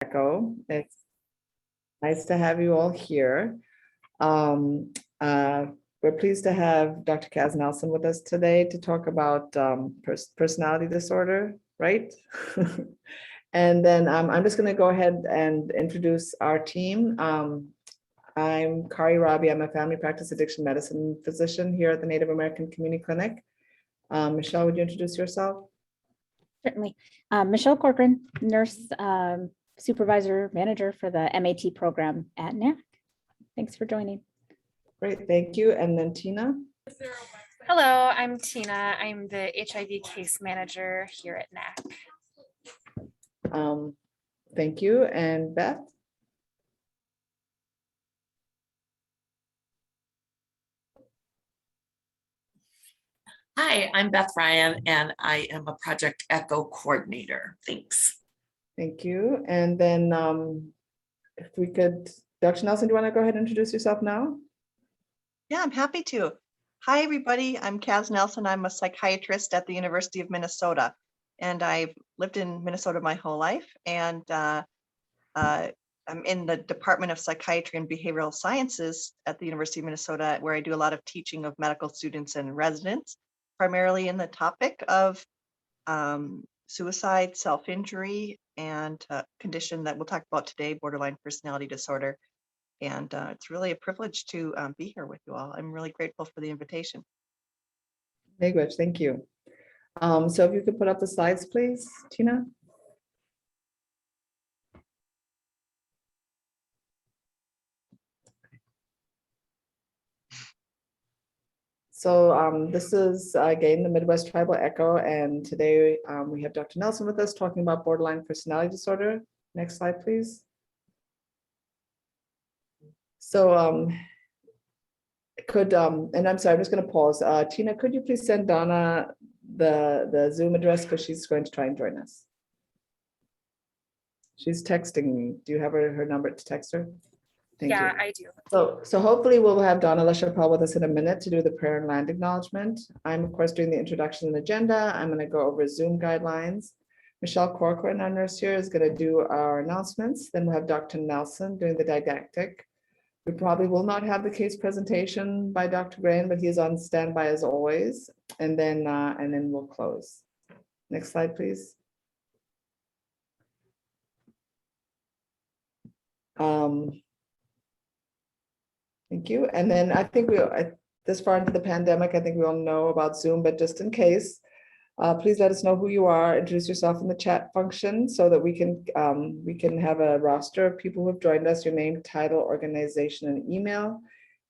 Echo. It's nice to have you all here. Um, we're pleased to have Dr. Kaz Nelson with us today to talk about personality disorder, right? And then I'm just going to go ahead and introduce our team. I'm Kari Rabi. I'm a family practice addiction medicine physician here at the Native American Community Clinic. Michelle, would you introduce yourself? Certainly. Michelle Corcoran, nurse supervisor manager for the MAT program at NACC. Thanks for joining. Great, thank you. And then Tina. Hello, I'm Tina. I'm the HIV case manager here at NACC. Thank you. And Beth. Hi, I'm Beth Ryan, and I am a Project Echo coordinator. Thanks. Thank you. And then if we could, Dr. Nelson, do you want to go ahead and introduce yourself now? Yeah, I'm happy to. Hi, everybody. I'm Kaz Nelson. I'm a psychiatrist at the University of Minnesota, and I've lived in Minnesota my whole life. And I'm in the Department of Psychiatry and Behavioral Sciences at the University of Minnesota, where I do a lot of teaching of medical students and residents, primarily in the topic of suicide, self-injury, and a condition that we'll talk about today, borderline personality disorder. And it's really a privilege to be here with you all. I'm really grateful for the invitation. Language, thank you. So if you could put up the slides, please, Tina. So this is again the Midwest Tribal Echo, and today we have Dr. Nelson with us talking about borderline personality disorder. Next slide, please. So and I'm sorry, I'm just going to pause. Tina, could you please send Donna the Zoom address, because she's going to try and join us. She's texting me. Do you have her number to text her? Thank you. I do. So hopefully we'll have Donna LaChapelle with us in a minute to do the prayer and land acknowledgement. I'm of course doing the introduction and agenda. I'm going to go over Zoom guidelines. Michelle Corcoran, our nurse here, is going to do our announcements. Then we'll have Dr. Nelson doing the didactic. We probably will not have the case presentation by Dr. Graham, but he's on standby as always. And then we'll close. Next slide, please. Thank you. And then I think this far into the pandemic, I think we all know about Zoom, but just in case, please let us know who you are. Introduce yourself in the chat function so that we can have a roster of people who have joined us, your name, title, organization, and email.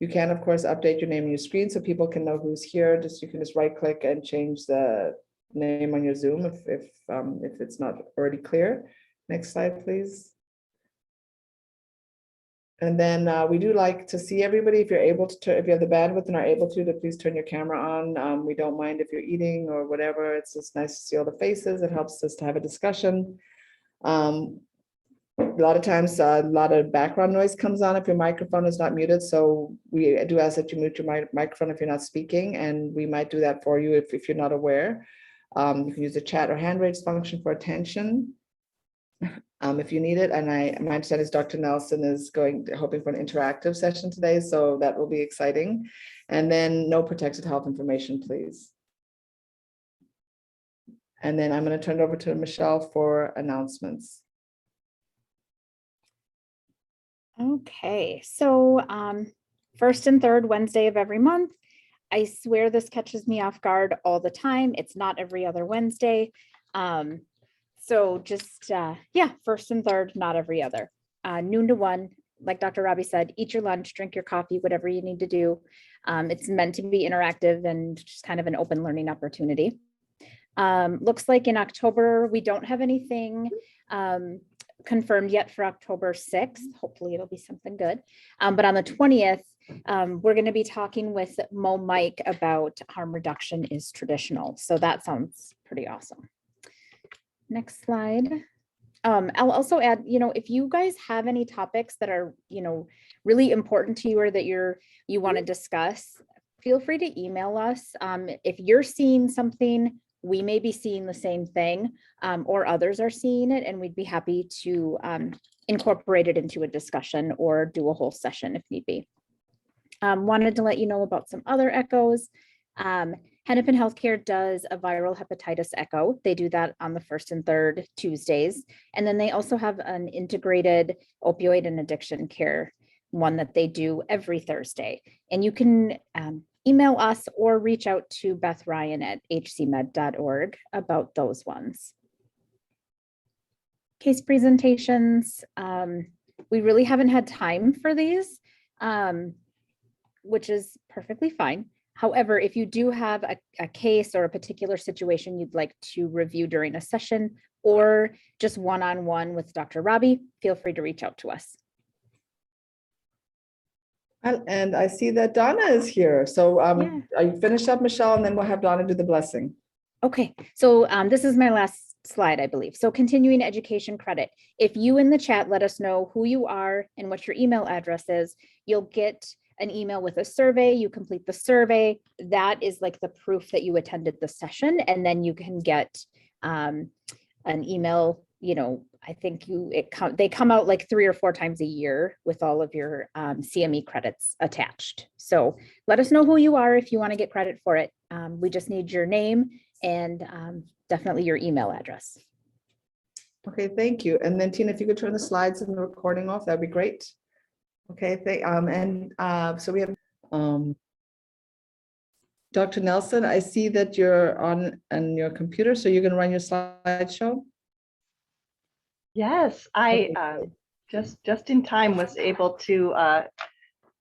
You can, of course, update your name on your screen so people can know who's here. You can just right click and change the name on your Zoom if it's not already clear. Next slide, please. And then we do like to see everybody. If you're able to, if you have the bandwidth and are able to please turn your camera on. We don't mind if you're eating or whatever. It's just nice to see all the faces. It helps us to have a discussion. A lot of times, a lot of background noise comes on if your microphone is not muted. So we do ask that you mute your microphone if you're not speaking, and we might do that for you if you're not aware. You can use the chat or hand raise function for attention. If you need it, and my understanding is Dr. Nelson is hoping for an interactive session today, so that will be exciting. And then no protected health information, please. And then I'm going to turn it over to Michelle for announcements. Okay, so first and third Wednesday of every month. I swear this catches me off guard all the time. It's not every other Wednesday. So just, yeah, first and third, not every other. Noon to 1, like Dr. Rabi said, eat your lunch, drink your coffee, whatever you need to do. It's meant to be interactive and just kind of an open learning opportunity. Looks like in October, we don't have anything confirmed yet for October 6th. Hopefully it'll be something good. But on the 20th, we're going to be talking with Mo Mike about harm reduction is traditional. So that sounds pretty awesome. Next slide. I'll also add, if you guys have any topics that are, really important to you or that you want to discuss, feel free to email us. If you're seeing something we may be seeing the same thing, or others are seeing it, and we'd be happy to incorporate it into a discussion or do a whole session if need be. Wanted to let you know about some other echoes. Hennepin Healthcare does a viral hepatitis echo. They do that on the first and third Tuesdays. And then they also have an integrated opioid and addiction care one that they do every Thursday. And you can email us or reach out to Beth Ryan at hcmed.org about those ones. Case presentations. We really haven't had time for these, which is perfectly fine. However, if you do have a case or a particular situation you'd like to review during a session or just one-on-one with Dr. Robbie, feel free to reach out to us. And I see that Donna is here. So Yeah. are you finished up, Michelle? And then we'll have Donna do the blessing. Okay, so this is my last slide, I believe. So continuing education credit. If you in the chat let us know who you are and what your email address is, you'll get an email with a survey. You complete the survey. That is like the proof that you attended the session. And then you can get an email, I think they come out like 3 or 4 times a year with all of your CME credits attached. So let us know who you are if you want to get credit for it. We just need your name and definitely your email address. Okay, thank you. And then Tina, if you could turn the slides and the recording off, that'd be great. Okay, so we have Dr. Nelson. I see that you're on your computer, so you're going to run your slideshow. Yes, I just in time was able to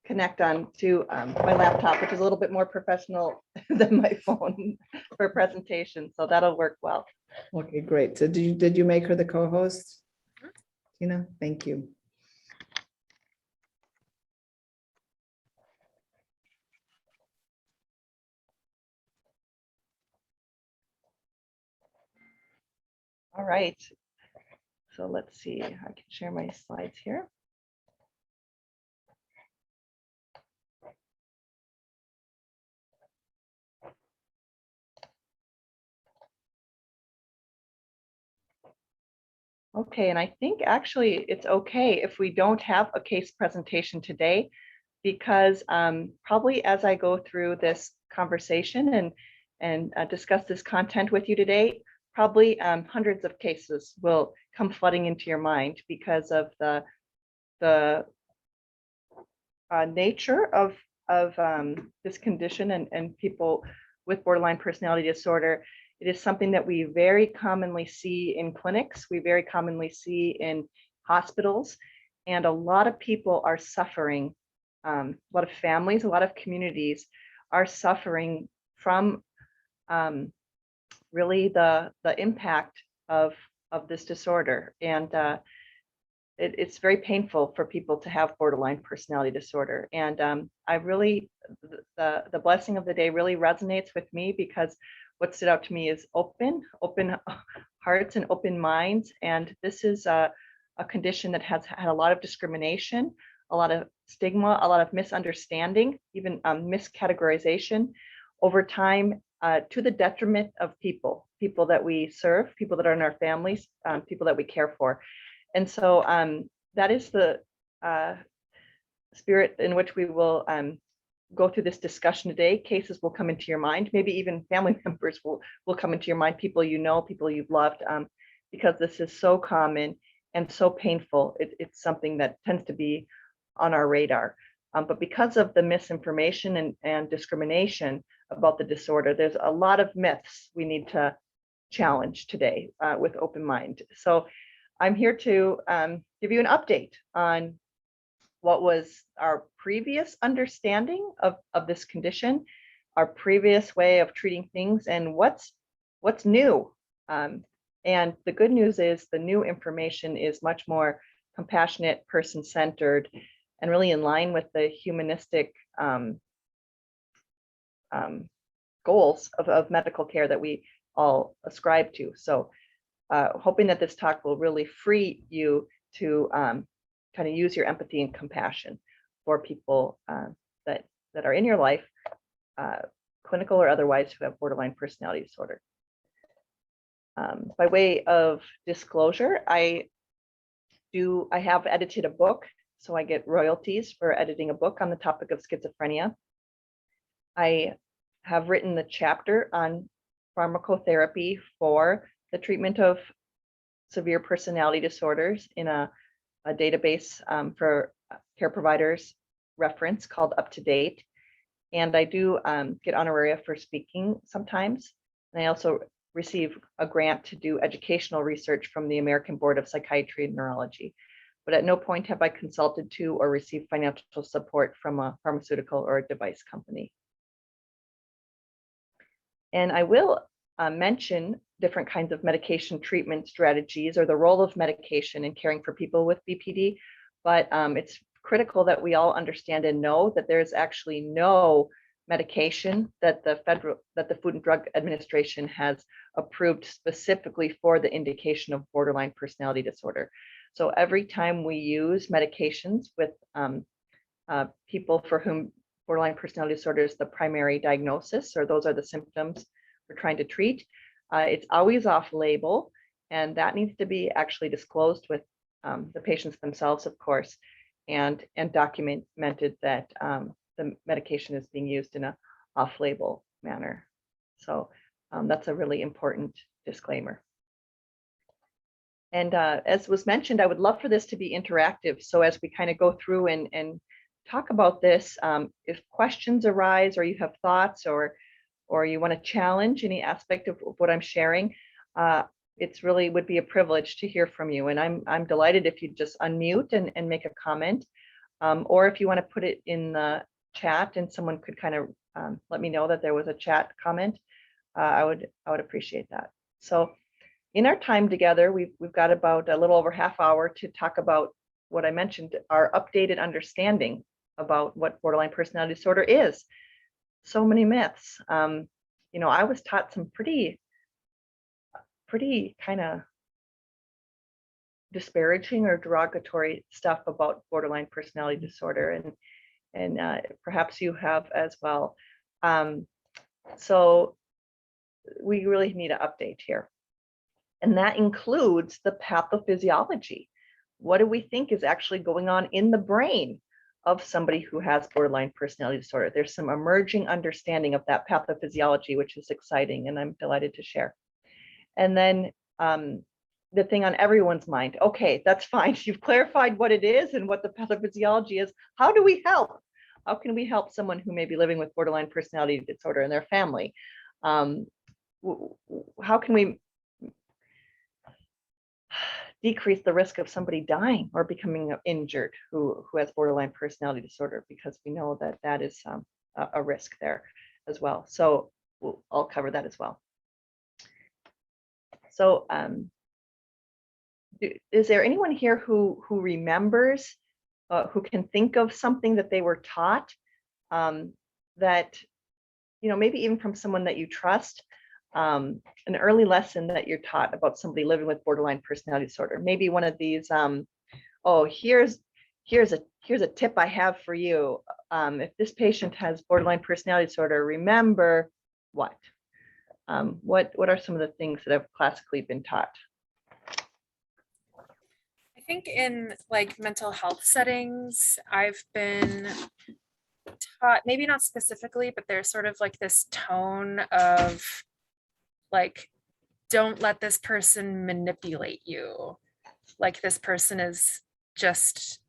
connect on to my laptop, which is a little bit more professional than my phone for a presentation. So that'll work well. Okay, great. So did you make her the co-host? Tina, thank you. All right. So let's see, I can share my slides here. Okay, and I think actually it's okay if we don't have a case presentation today, because probably as I go through this conversation and discuss this content with you today, probably hundreds of cases will come flooding into your mind because of the nature of this condition and people with borderline personality disorder. It is something that we very commonly see in clinics. We very commonly see in hospitals, and a lot of people are suffering. A lot of families, a lot of communities are suffering from really the impact of this disorder. And it's very painful for people to have borderline personality disorder. And I really, the blessing of the day really resonates with me, because what stood out to me is open hearts and open minds. And this is a condition that has had a lot of discrimination, a lot of stigma, a lot of misunderstanding, even miscategorization over time, to the detriment of people that we serve, people that are in our families, people that we care for. And so that is the spirit in which we will go through this discussion today. Cases will come into your mind, maybe even family members will come into your mind, people you know, people you've loved, because this is so common and so painful. It's something that tends to be on our radar. But because of the misinformation and discrimination about the disorder, there's a lot of myths we need to challenge today with open mind. So I'm here to give you an update on what was our previous understanding of this condition, our previous way of treating things, and what's new. And the good news is the new information is much more compassionate, person-centered, and really in line with the humanistic goals of medical care that we all ascribe to. So hoping that this talk will really free you to kind of use your empathy and compassion for people that are in your life, clinical or otherwise, who have borderline personality disorder. By way of disclosure, I have edited a book, so I get royalties for editing a book on the topic of schizophrenia. I have written the chapter on pharmacotherapy for the treatment of severe personality disorders in a database for care providers reference called Up to Date. And I do get honoraria for speaking sometimes. And I also receive a grant to do educational research from the American Board of Psychiatry and Neurology. But at no point have I consulted to or received financial support from a pharmaceutical or a device company. And I will mention different kinds of medication treatment strategies or the role of medication in caring for people with BPD, but it's critical that we all understand and know that there's actually no medication that the Food and Drug Administration has approved specifically for the indication of borderline personality disorder. So every time we use medications with people for whom borderline personality disorder is the primary diagnosis, or those are the symptoms we're trying to treat, it's always off label, and that needs to be actually disclosed with the patients themselves, of course, and documented that the medication is being used in a off-label manner. So that's a really important disclaimer. And as was mentioned, I would love for this to be interactive. So as we kind of go through and talk about this, if questions arise or you have thoughts or you want to challenge any aspect of what I'm sharing, it's really would be a privilege to hear from you. And I'm delighted if you just unmute and make a comment, or if you want to put it in the chat and someone could kind of let me know that there was a chat comment, I would appreciate that. So in our time together, we've got about a little over half hour to talk about what I mentioned, our updated understanding about what borderline personality disorder is. So many myths. You know, I was taught some pretty kind of disparaging or derogatory stuff about borderline personality disorder, and perhaps you have as well. So we really need an update here. And that includes the pathophysiology. What do we think is actually going on in the brain of somebody who has borderline personality disorder? There's some emerging understanding of that pathophysiology, which is exciting, and I'm delighted to share. And then the thing on everyone's mind, okay, that's fine. You've clarified what it is and what the pathophysiology is. How do we help? How can we help someone who may be living with borderline personality disorder and their family? How can we decrease the risk of somebody dying or becoming injured who has borderline personality disorder, because we know that that is a risk there as well. So I'll cover that as well. So is there anyone here who remembers, who can think of something that they were taught that, you know, maybe even from someone that you trust, an early lesson that you're taught about somebody living with borderline personality disorder? Maybe one of these, oh, here's a tip I have for you. If this patient has borderline personality disorder, remember what? What are some of the things that have classically been taught? I think in like mental health settings, I've been taught, maybe not specifically, but there's sort of like this tone of like, don't let this person manipulate you. Like this person is just,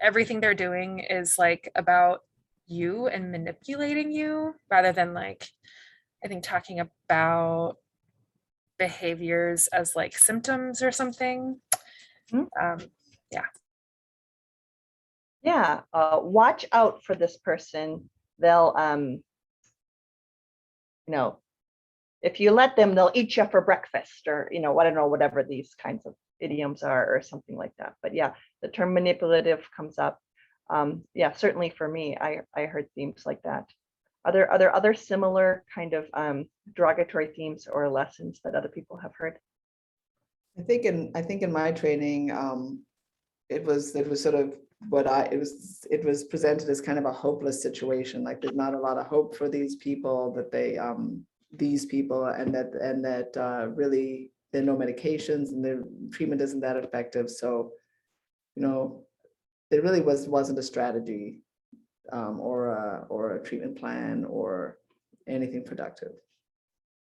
everything they're doing is like about you and manipulating you, rather than like, I think talking about behaviors as like symptoms or something. Yeah, watch out for this person. They'll, you know, if you let them, they'll eat you for breakfast, or, you know, I don't know, whatever these kinds of idioms are, or something like that. But yeah, the term manipulative comes up. Yeah, certainly for me, I heard themes like that. Are there other similar kind of derogatory themes or lessons that other people have heard? I think in my training, it was sort of what it was presented as kind of a hopeless situation. Like there's not a lot of hope for these people, that they these people, and that really there are no medications and the treatment isn't that effective. So, there really wasn't a strategy or a treatment plan or anything productive.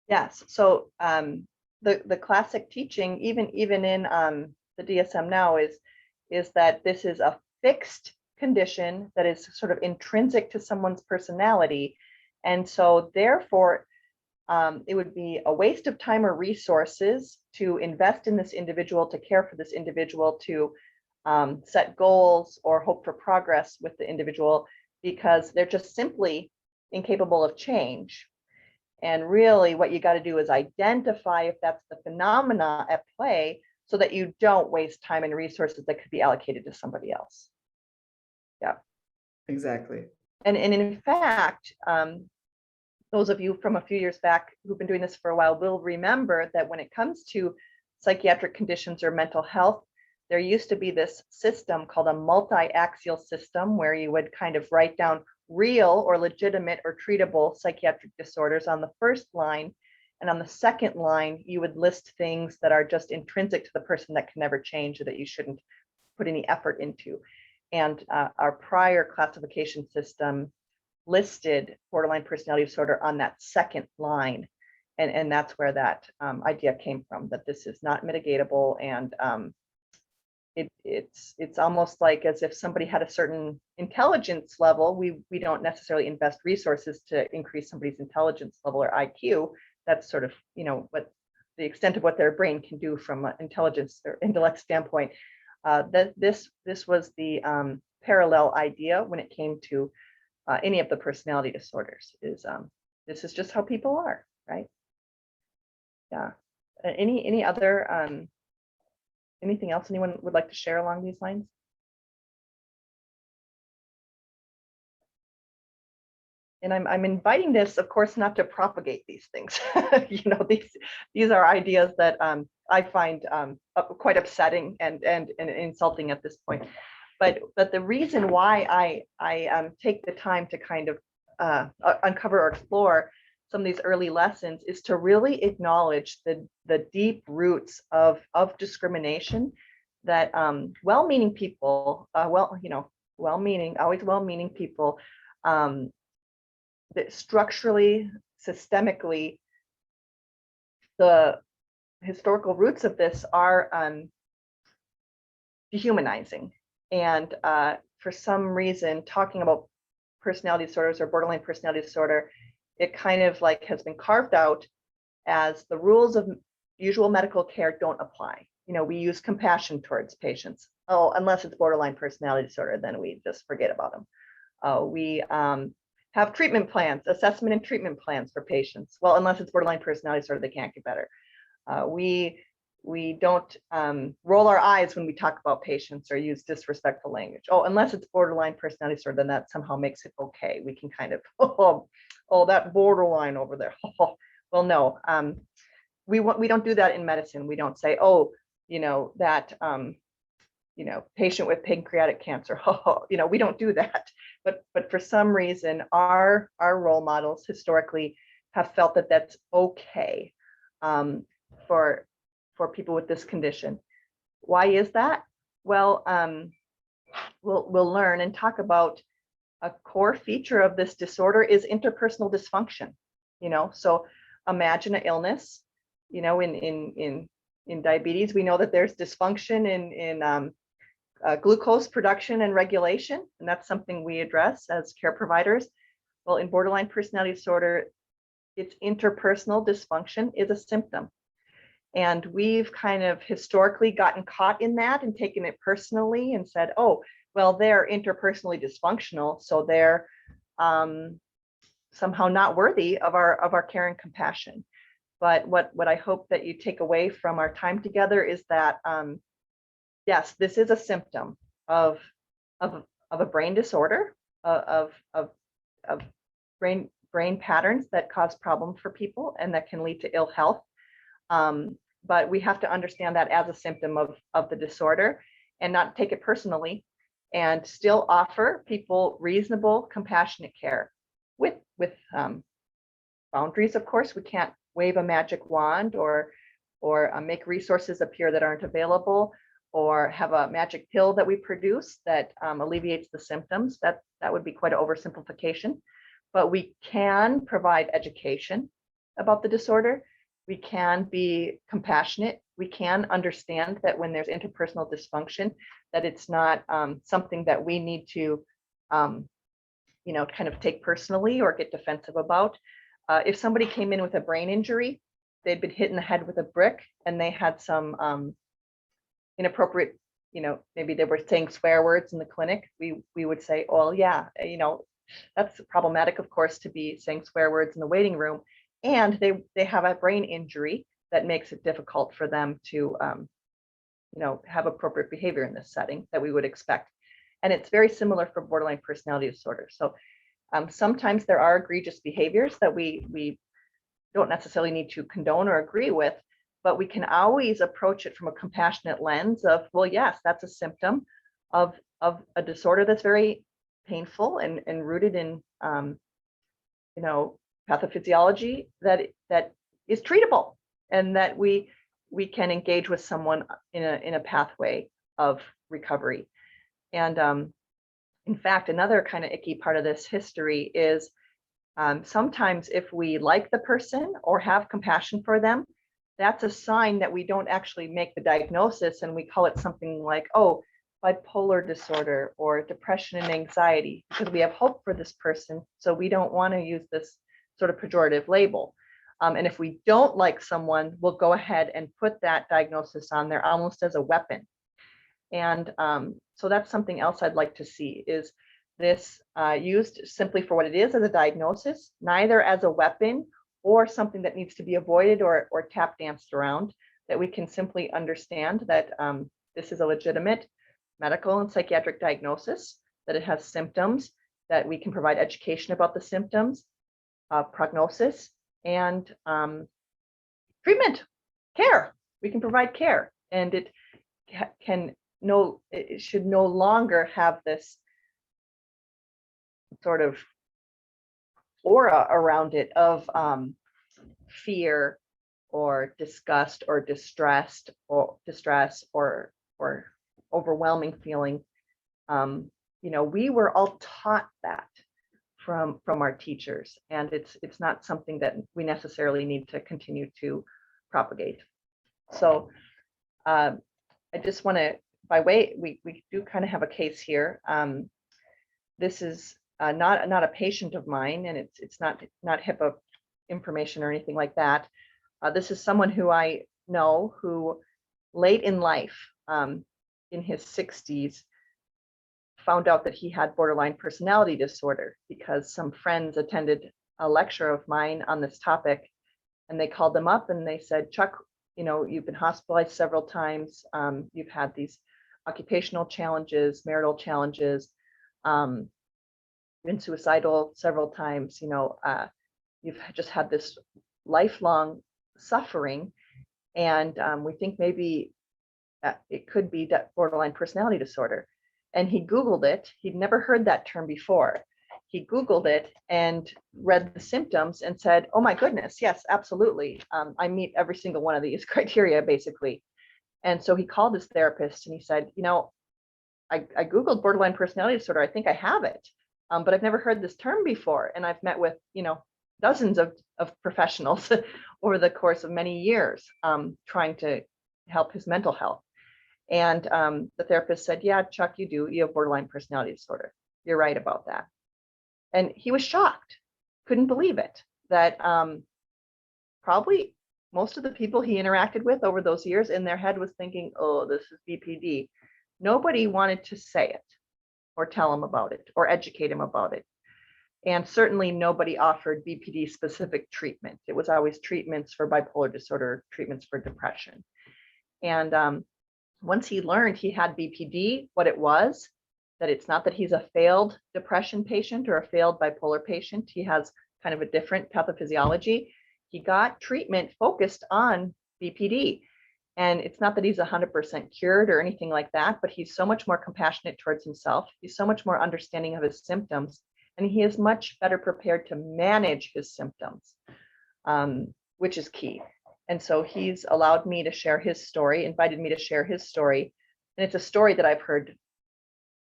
Yes, so the classic teaching, even in the DSM now, is that this is a fixed condition that is sort of intrinsic to someone's personality, and so therefore it would be a waste of time or resources to invest in this individual, to care for this individual, to set goals or hope for progress with the individual, because they're just simply incapable of change. And really what you got to do is identify if that's the phenomena at play, so that you don't waste time and resources that could be allocated to somebody else. Yeah, Exactly. and in fact, those of you from a few years back who've been doing this for a while will remember that when it comes to psychiatric conditions or mental health, there used to be this system called a multi-axial system, where you would kind of write down real or legitimate or treatable psychiatric disorders on the first line. And on the second line, you would list things that are just intrinsic to the person that can never change, or that you shouldn't put any effort into. And our prior classification system listed borderline personality disorder on that second line. And that's where that idea came from, that this is not mitigatable. And it's almost like as if somebody had a certain intelligence level, we don't necessarily invest resources to increase somebody's intelligence level or IQ. That's sort of, what the extent of what their brain can do from an intelligence or intellect standpoint. That this was the parallel idea when it came to any of the personality disorders. Is this is just how people are, right? Yeah. Any other anything else anyone would like to share along these lines? And I'm inviting this, of course, not to propagate these things. These are ideas that I find quite upsetting and insulting at this point. But the reason why I take the time to kind of uncover or explore some of these early lessons is to really acknowledge the deep roots of discrimination that well-meaning people, always well-meaning people, that structurally, systemically, the historical roots of this are dehumanizing. And for some reason, talking about personality disorders or borderline personality disorder, it kind of like has been carved out as the rules of usual medical care don't apply. We use compassion towards patients. Oh, unless it's borderline personality disorder, then we just forget about them. We have treatment plans, assessment and treatment plans for patients. Well, unless it's borderline personality disorder, they can't get better. We don't roll our eyes when we talk about patients or use disrespectful language. Oh, unless it's borderline personality disorder, then that somehow makes it okay. We can kind of, oh, that borderline over there. Well, no, we don't do that in medicine. We don't say, oh, that patient with pancreatic cancer. We don't do that. But for some reason, our role models historically have felt that that's okay for people with this condition. Why is that? Well, we'll learn and talk about a core feature of this disorder is interpersonal dysfunction. So imagine an illness. In diabetes, we know that there's dysfunction in glucose production and regulation, and that's something we address as care providers. Well, in borderline personality disorder, it's interpersonal dysfunction is a symptom. And we've kind of historically gotten caught in that and taken it personally and said, oh, well, they're interpersonally dysfunctional, so they're somehow not worthy of our care and compassion. But what I hope that you take away from our time together is that, yes, this is a symptom of a brain disorder, of brain patterns that cause problems for people and that can lead to ill health. But we have to understand that as a symptom of the disorder and not take it personally, and still offer people reasonable, compassionate care with boundaries, of course. We can't wave a magic wand or make resources appear that aren't available, or have a magic pill that we produce that alleviates the symptoms. That would be quite an oversimplification. But we can provide education about the disorder. We can be compassionate. We can understand that when there's interpersonal dysfunction, that it's not something that we need to, kind of take personally or get defensive about. If somebody came in with a brain injury, they'd been hit in the head with a brick, and they had some inappropriate, maybe they were saying swear words in the clinic, we would say, oh yeah, that's problematic, of course, to be saying swear words in the waiting room. And they have a brain injury that makes it difficult for them to, have appropriate behavior in this setting that we would expect. And it's very similar for borderline personality disorder. So sometimes there are egregious behaviors that we don't necessarily need to condone or agree with, but we can always approach it from a compassionate lens of, well, yes, that's a symptom of a disorder that's very painful and rooted in, pathophysiology that is treatable, and that we can engage with someone in a pathway of recovery. And in fact, another kind of icky part of this history is sometimes if we like the person or have compassion for them, that's a sign that we don't actually make the diagnosis, and we call it something like, oh, bipolar disorder or depression and anxiety, because we have hope for this person. So we don't want to use this sort of pejorative label. And if we don't like someone, we'll go ahead and put that diagnosis on there almost as a weapon. And so that's something else I'd like to see, is this used simply for what it is, as a diagnosis, neither as a weapon or something that needs to be avoided or tap danced around, that we can simply understand that this is a legitimate medical and psychiatric diagnosis, that it has symptoms, that we can provide education about the symptoms, prognosis, and treatment, care. We can provide care, and it should no longer have this sort of aura around it of fear or disgust or distress or overwhelming feeling. We were all taught that from our teachers, and it's not something that we necessarily need to continue to propagate. So I just want to, by way, we do kind of have a case here. This is not a patient of mine, and it's not HIPAA information or anything like that. This is someone who I know who late in life, in his 60s, found out that he had borderline personality disorder because some friends attended a lecture of mine on this topic, and they called them up and they said, Chuck, you've been hospitalized several times. You've had these occupational challenges, marital challenges, been suicidal several times. You've just had this lifelong suffering, and we think maybe it could be borderline personality disorder. And he Googled it. He'd never heard that term before. He Googled it and read the symptoms and said, oh my goodness, yes, absolutely. I meet every single one of these criteria, basically. And so he called his therapist and he said, I Googled borderline personality disorder. I think I have it, but I've never heard this term before. And I've met with, dozens of professionals over the course of many years, trying to help his mental health. And the therapist said, yeah, Chuck, you have borderline personality disorder. You're right about that. And he was shocked, couldn't believe it, that probably most of the people he interacted with over those years in their head was thinking, oh, this is BPD. Nobody wanted to say it or tell him about it or educate him about it. And certainly nobody offered BPD specific treatment. It was always treatments for bipolar disorder, treatments for depression. And once he learned he had BPD, what it was, that it's not that he's a failed depression patient or a failed bipolar patient. He has kind of a different pathophysiology. He got treatment focused on BPD. And it's not that he's 100% cured or anything like that, but he's so much more compassionate towards himself. He's so much more understanding of his symptoms, and he is much better prepared to manage his symptoms. which is key. And so he's allowed me to share his story, invited me to share his story. And it's a story that I've heard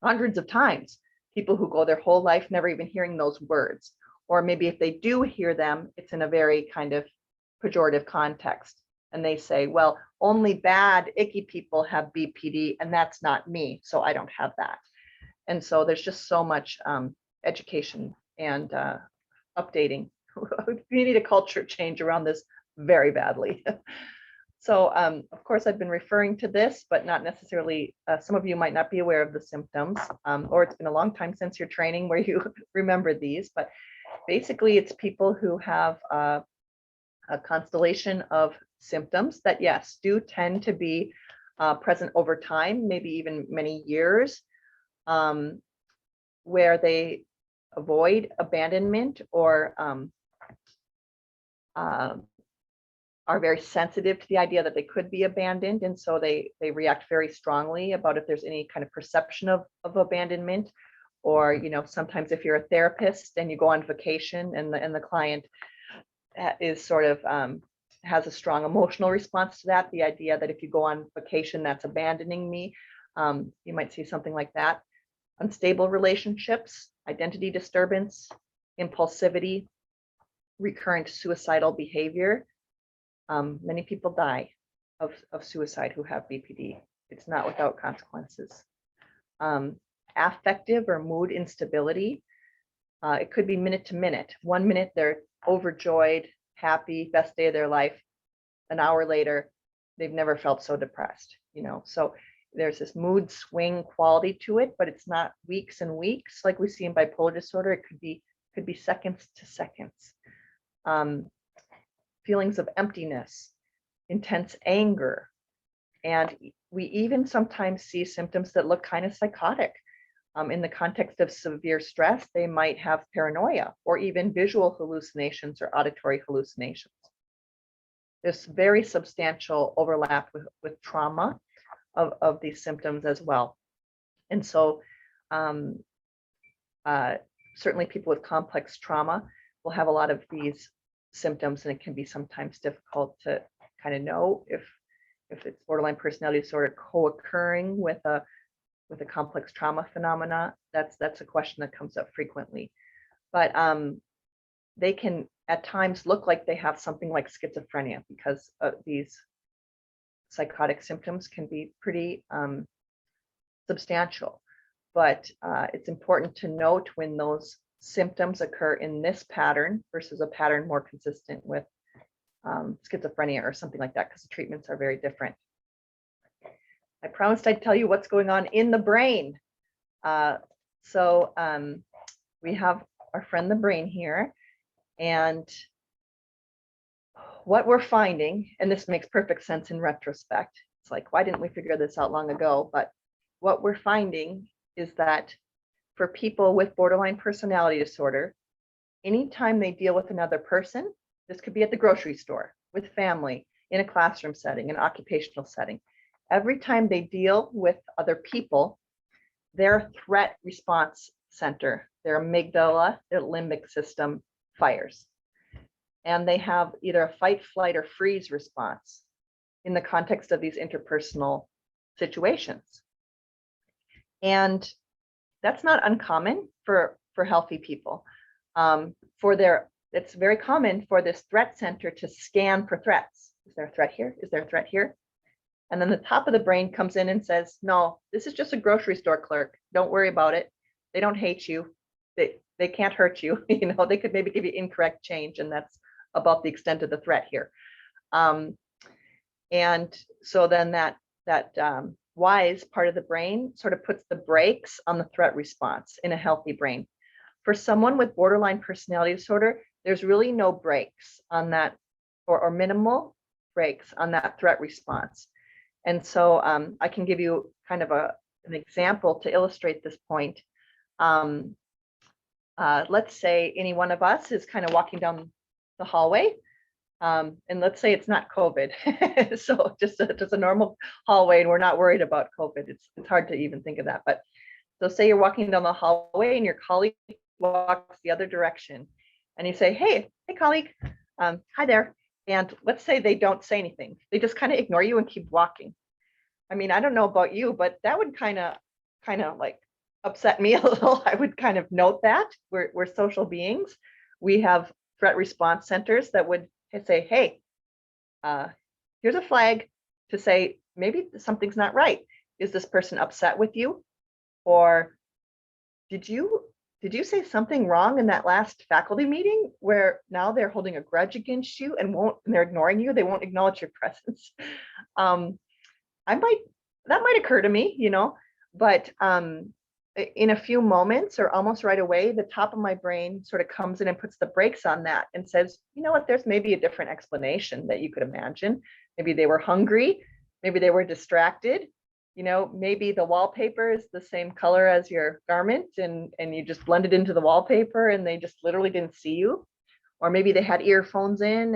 hundreds of times. People who go their whole life never even hearing those words. Or maybe if they do hear them, it's in a very kind of pejorative context. And they say, well, only bad, icky people have BPD, and that's not me, so I don't have that. And so there's just so much education and updating. We need a culture change around this very badly. So of course, I've been referring to this, but not necessarily, some of you might not be aware of the symptoms, or it's been a long time since your training where you remember these, but basically it's people who have a constellation of symptoms that, yes, do tend to be present over time, maybe even many years, where they avoid abandonment or are very sensitive to the idea that they could be abandoned. And so they react very strongly about if there's any kind of perception of abandonment. Or, you know, sometimes if you're a therapist and you go on vacation and the client is sort of has a strong emotional response to that, the idea that if you go on vacation, that's abandoning me. You might see something like that. Unstable relationships, identity disturbance, impulsivity, recurrent suicidal behavior. Many people die of suicide who have BPD. It's not without consequences. Affective or mood instability. It could be minute to minute. 1 minute they're overjoyed, happy, best day of their life. An hour later, they've never felt so depressed, you know. So there's this mood swing quality to it, but it's not weeks and weeks like we see in bipolar disorder. It could be seconds to seconds. Feelings of emptiness, intense anger, and we even sometimes see symptoms that look kind of psychotic. In the context of severe stress, they might have paranoia or even visual hallucinations or auditory hallucinations. There's very substantial overlap with trauma of these symptoms as well. And so certainly people with complex trauma will have a lot of these symptoms, and it can be sometimes difficult to kind of know if it's borderline personality disorder co-occurring with a complex trauma phenomena. That's a question that comes up frequently. But they can at times look like they have something like schizophrenia, because these psychotic symptoms can be pretty substantial. But it's important to note when those symptoms occur in this pattern versus a pattern more consistent with schizophrenia or something like that, because the treatments are very different. I promised I'd tell you what's going on in the brain. So we have our friend the brain here, and what we're finding, and this makes perfect sense in retrospect, it's like, why didn't we figure this out long ago? But what we're finding is that for people with borderline personality disorder, anytime they deal with another person, this could be at the grocery store, with family, in a classroom setting, an occupational setting, every time they deal with other people, their threat response center, their amygdala, their limbic system fires. And they have either a fight, flight, or freeze response in the context of these interpersonal situations. And that's not uncommon for healthy people. It's very common for this threat center to scan for threats. Is there a threat here? Is there a threat here? And then the top of the brain comes in and says, no, this is just a grocery store clerk. Don't worry about it. They don't hate you. They can't hurt you. You know, they could maybe give you incorrect change, and that's about the extent of the threat here. And so then that wise part of the brain sort of puts the brakes on the threat response in a healthy brain. For someone with borderline personality disorder, there's really no brakes on that, or minimal brakes on that threat response. And so I can give you kind of an example to illustrate this point. Let's say any one of us is kind of walking down the hallway, and let's say it's not COVID. So just a normal hallway, and we're not worried about COVID. It's hard to even think of that. But so say you're walking down the hallway and your colleague walks the other direction, and you say, hey colleague, Hi there. And let's say they don't say anything. They just kind of ignore you and keep walking. I mean, I don't know about you, but that would kind of like upset me a little. I would kind of note that we're social beings. We have threat response centers that would say, hey, here's a flag to say maybe something's not right. Is this person upset with you? Or did you say something wrong in that last faculty meeting where now they're holding a grudge against you and they're ignoring you? They won't acknowledge your presence. That might occur to me, but in a few moments or almost right away, the top of my brain sort of comes in and puts the brakes on that and says, you know what, there's maybe a different explanation that you could imagine. Maybe they were hungry, maybe they were distracted, maybe the wallpaper is the same color as your garment and you just blended into the wallpaper and they just literally didn't see you. Or maybe they had earphones in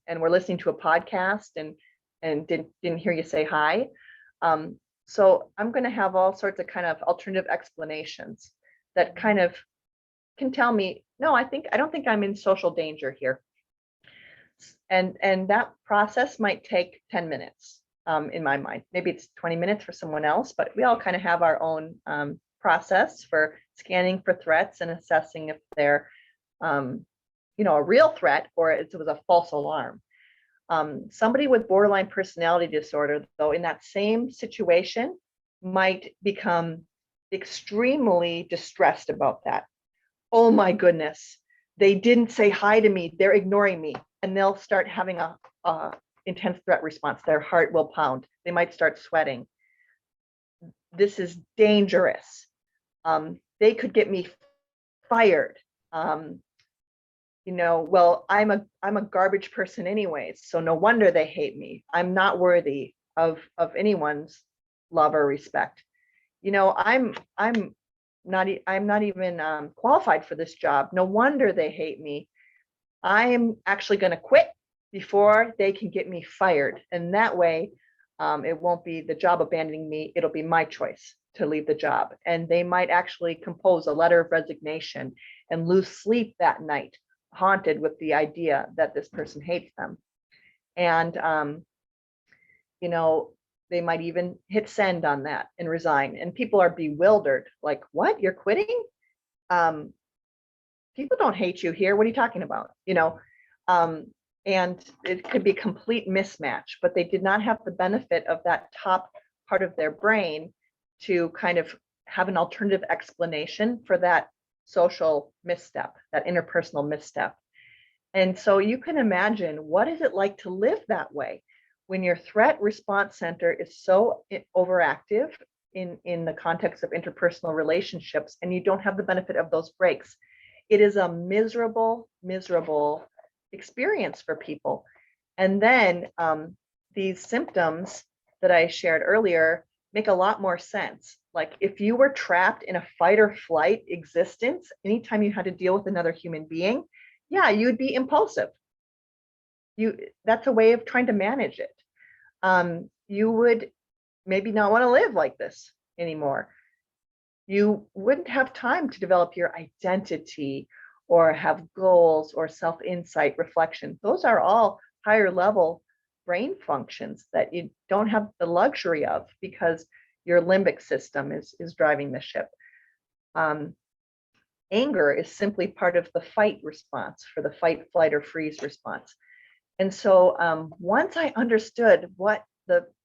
and were listening to a podcast and didn't hear you say hi. So I'm going to have all sorts of kind of alternative explanations that kind of can tell me, no, I don't think I'm in social danger here. And that process might take 10 minutes in my mind. Maybe it's 20 minutes for someone else, but we all kind of have our own process for scanning for threats and assessing if they're, a real threat or it was a false alarm. Somebody with borderline personality disorder, though, in that same situation might become extremely distressed about that. Oh my goodness, they didn't say hi to me. They're ignoring me. And they'll start having a intense threat response. Their heart will pound. They might start sweating. This is dangerous. They could get me fired. Well, I'm a garbage person anyways, so no wonder they hate me. I'm not worthy of anyone's love or respect. I'm not even qualified for this job. No wonder they hate me. I am actually going to quit before they can get me fired, and that way, it won't be the job abandoning me. It'll be my choice to leave the job, and they might actually compose a letter of resignation and lose sleep that night, haunted with the idea that this person hates them. And, they might even hit send on that and resign. And people are bewildered, like, what, you're quitting? People don't hate you here. What are you talking about? And it could be complete mismatch, but they did not have the benefit of that top part of their brain to kind of have an alternative explanation for that social misstep, that interpersonal misstep. And so you can imagine, what is it like to live that way when your threat response center is so overactive in the context of interpersonal relationships, and you don't have the benefit of those breaks? It is a miserable, miserable experience for people. And then these symptoms that I shared earlier make a lot more sense. Like if you were trapped in a fight or flight existence, anytime you had to deal with another human being, yeah, you'd be impulsive. That's a way of trying to manage it. You would maybe not want to live like this anymore. You wouldn't have time to develop your identity or have goals or self-insight, reflection. Those are all higher level brain functions that you don't have the luxury of because your limbic system is driving the ship. Anger is simply part of the fight response, for the fight, flight, or freeze response. And so once I understood what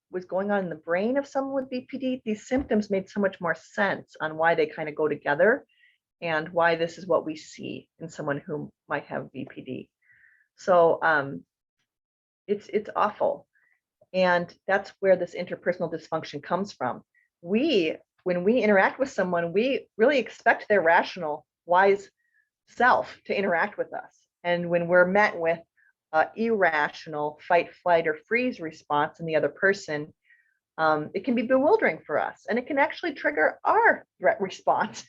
was going on in the brain of someone with BPD, these symptoms made so much more sense on why they kind of go together and why this is what we see in someone who might have BPD. So it's awful. And that's where this interpersonal dysfunction comes from. When we interact with someone, we really expect their rational, wise self to interact with us. And when we're met with irrational fight, flight, or freeze response in the other person, it can be bewildering for us, and it can actually trigger our threat response.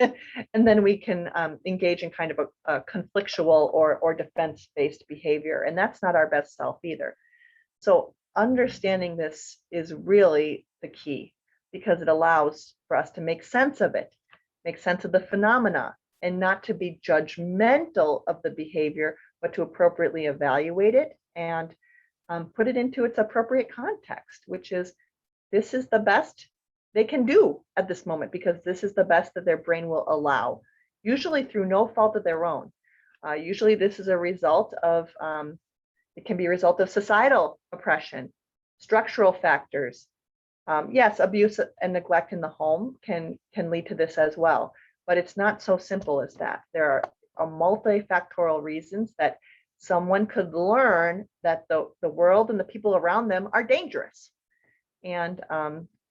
And then we can engage in kind of a conflictual or defense-based behavior, and that's not our best self either. So understanding this is really the key, because it allows for us to make sense of it, make sense of the phenomena, and not to be judgmental of the behavior, but to appropriately evaluate it and put it into its appropriate context, which is this is the best they can do at this moment because this is the best that their brain will allow, usually through no fault of their own. Usually this is a result of, it can be a result of societal oppression, structural factors. Yes, abuse and neglect in the home can lead to this as well, but it's not so simple as that. There are multifactorial reasons that someone could learn that the world and the people around them are dangerous. And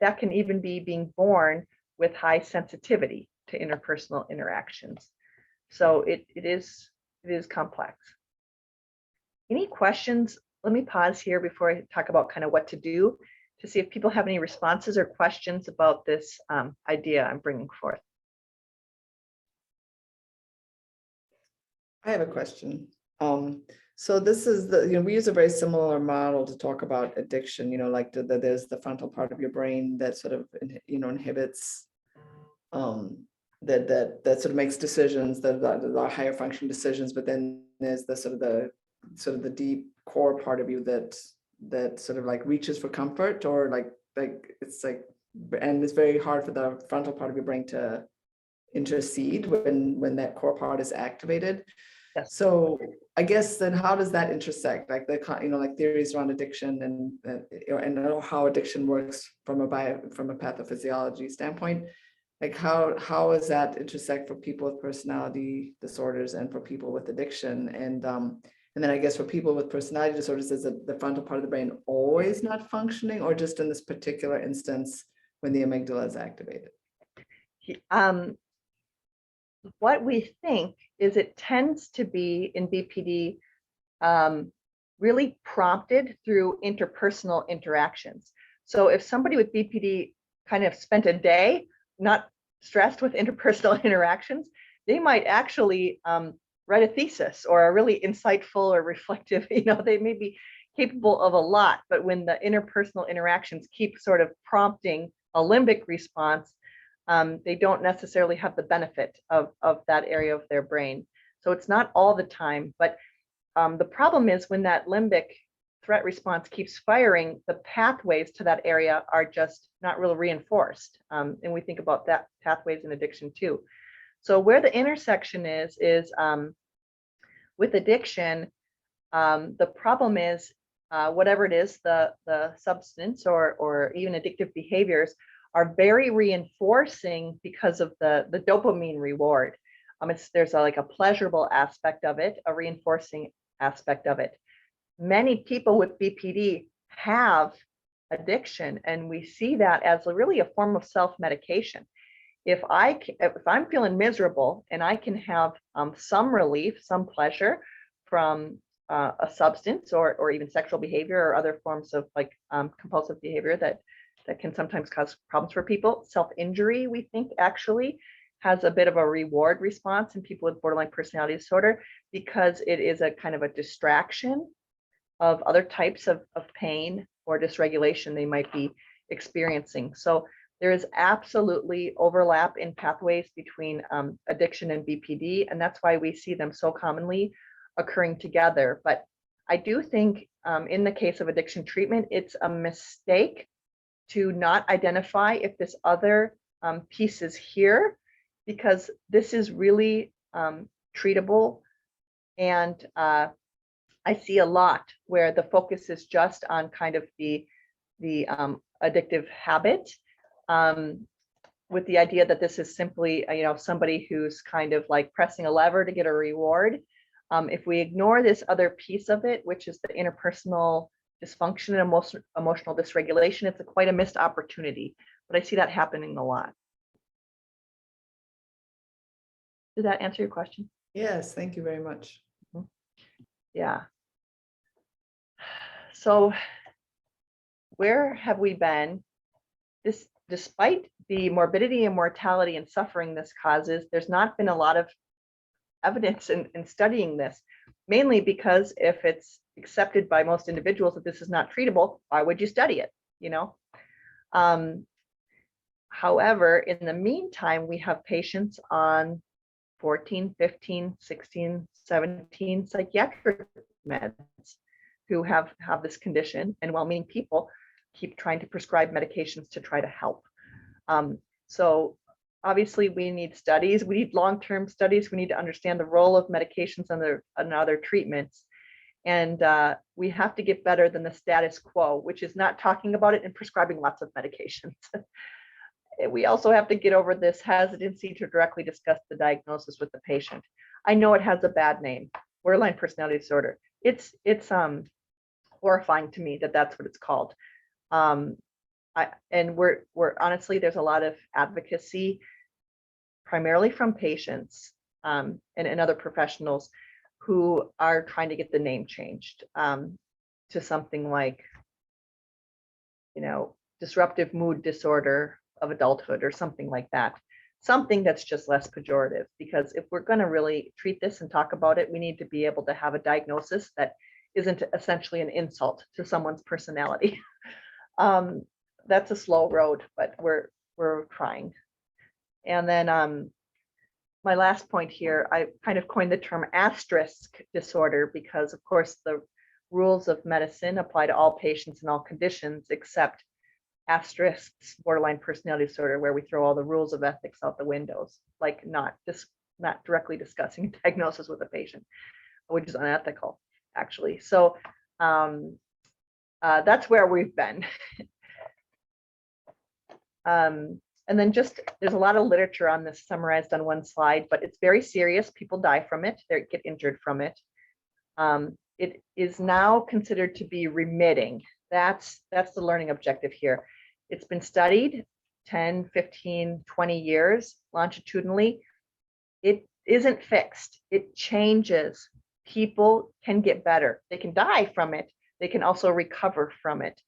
that can even be being born with high sensitivity to interpersonal interactions. So it is complex. Any questions? Let me pause here before I talk about kind of what to do to see if people have any responses or questions about this idea I'm bringing forth. I have a question. So this is we use a very similar model to talk about addiction, like there's the frontal part of your brain that sort of, inhibits, that sort of makes decisions, that are higher function decisions, but then there's the sort of the deep core part of you that sort of like reaches for comfort, or like it's like, and it's very hard for the frontal part of your brain to intercede when that core part is activated. Yes. So I guess then how does that intersect, like like theories around addiction and how addiction works from a pathophysiology standpoint, like how does that intersect for people with personality disorders and for people with addiction? And then I guess for people with personality disorders, is the frontal part of the brain always not functioning, or just in this particular instance when the amygdala is activated? What we think is it tends to be in BPD really prompted through interpersonal interactions. So if somebody with BPD kind of spent a day not stressed with interpersonal interactions, they might actually write a thesis or a really insightful or reflective, they may be capable of a lot, but when the interpersonal interactions keep sort of prompting a limbic response, they don't necessarily have the benefit of that area of their brain. So it's not all the time, but the problem is when that limbic threat response keeps firing, the pathways to that area are just not really reinforced. And we think about that pathways in addiction too. So where the intersection is with addiction, the problem is whatever it is, the substance or even addictive behaviors are very reinforcing because of the dopamine reward. There's like a pleasurable aspect of it, a reinforcing aspect of it. Many people with BPD have addiction, and we see that as really a form of self-medication. If I'm feeling miserable and I can have some relief, some pleasure from a substance or even sexual behavior or other forms of like compulsive behavior that can sometimes cause problems for people. Self-injury, we think, actually has a bit of a reward response in people with borderline personality disorder because it is a kind of a distraction of other types of pain or dysregulation they might be experiencing. So there is absolutely overlap in pathways between addiction and BPD, and that's why we see them so commonly occurring together. But I do think in the case of addiction treatment, it's a mistake to not identify if this other piece is here, because this is really treatable. And I see a lot where the focus is just on kind of the addictive habit, with the idea that this is simply somebody who's kind of like pressing a lever to get a reward. If we ignore this other piece of it, which is the interpersonal dysfunction and emotional dysregulation, it's quite a missed opportunity. But I see that happening a lot. Did that answer your question? Yes, thank you very much. Yeah. So where have we been? Despite the morbidity and mortality and suffering this causes, there's not been a lot of evidence in studying this, mainly because if it's accepted by most individuals that this is not treatable, why would you study it? However, in the meantime, we have patients on 14, 15, 16, 17 psychiatric meds who have this condition, and well-meaning people keep trying to prescribe medications to try to help. So obviously we need studies, we need long-term studies, we need to understand the role of medications and other treatments. And we have to get better than the status quo, which is not talking about it and prescribing lots of medications. We also have to get over this hesitancy to directly discuss the diagnosis with the patient. I know it has a bad name, borderline personality disorder. It's horrifying to me that that's what it's called. And we're honestly, there's a lot of advocacy, primarily from patients and other professionals who are trying to get the name changed to something like, disruptive mood disorder of adulthood or something like that. Something that's just less pejorative, because if we're going to really treat this and talk about it, we need to be able to have a diagnosis that isn't essentially an insult to someone's personality. That's a slow road, but we're trying. And then my last point here, I kind of coined the term asterisk disorder because, of course, the rules of medicine apply to all patients and all conditions except asterisks borderline personality disorder, where we throw all the rules of ethics out the windows, like not directly discussing diagnosis with a patient, which is unethical, actually. So that's where we've been. And then there's a lot of literature on this summarized on one slide, but it's very serious. People die from it. They get injured from it. It is now considered to be remitting. That's the learning objective here. It's been studied 10, 15, 20 years longitudinally. It isn't fixed. It changes. People can get better. They can die from it. They can also recover from it.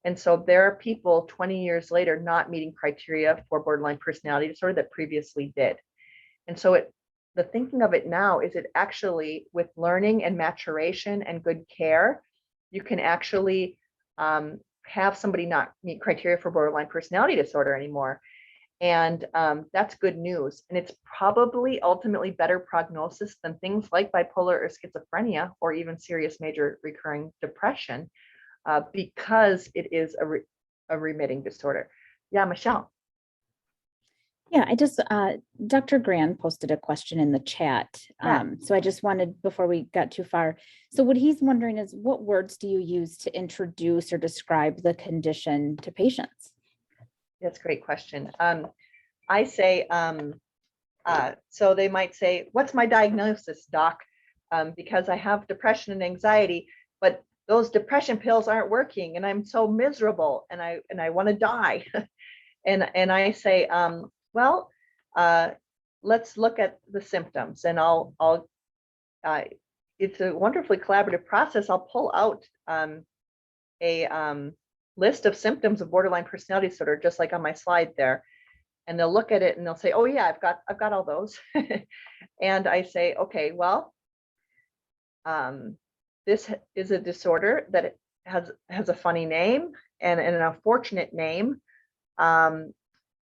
And so there are people 20 years later not meeting criteria for borderline personality disorder that previously did. And so the thinking of it now is it actually, with learning and maturation and good care, you can actually have somebody not meet criteria for borderline personality disorder anymore. And that's good news. And it's probably ultimately better prognosis than things like bipolar or schizophrenia, or even serious major recurring depression, because it is a remitting disorder. Yeah, Michelle. Yeah, Dr. Grand posted a question in the chat. Yeah. So I just wanted, before we got too far, so what he's wondering is, what words do you use to introduce or describe the condition to patients? That's a great question. I say, so they might say, what's my diagnosis, doc? Because I have depression and anxiety, but those depression pills aren't working and I'm so miserable and I want to die. and I say, well, let's look at the symptoms, and it's a wonderfully collaborative process. I'll pull out a list of symptoms of borderline personality disorder, just like on my slide there, and they'll look at it and they'll say, oh yeah, I've got all those. And I say, okay, well, this is a disorder that has a funny name and an unfortunate name.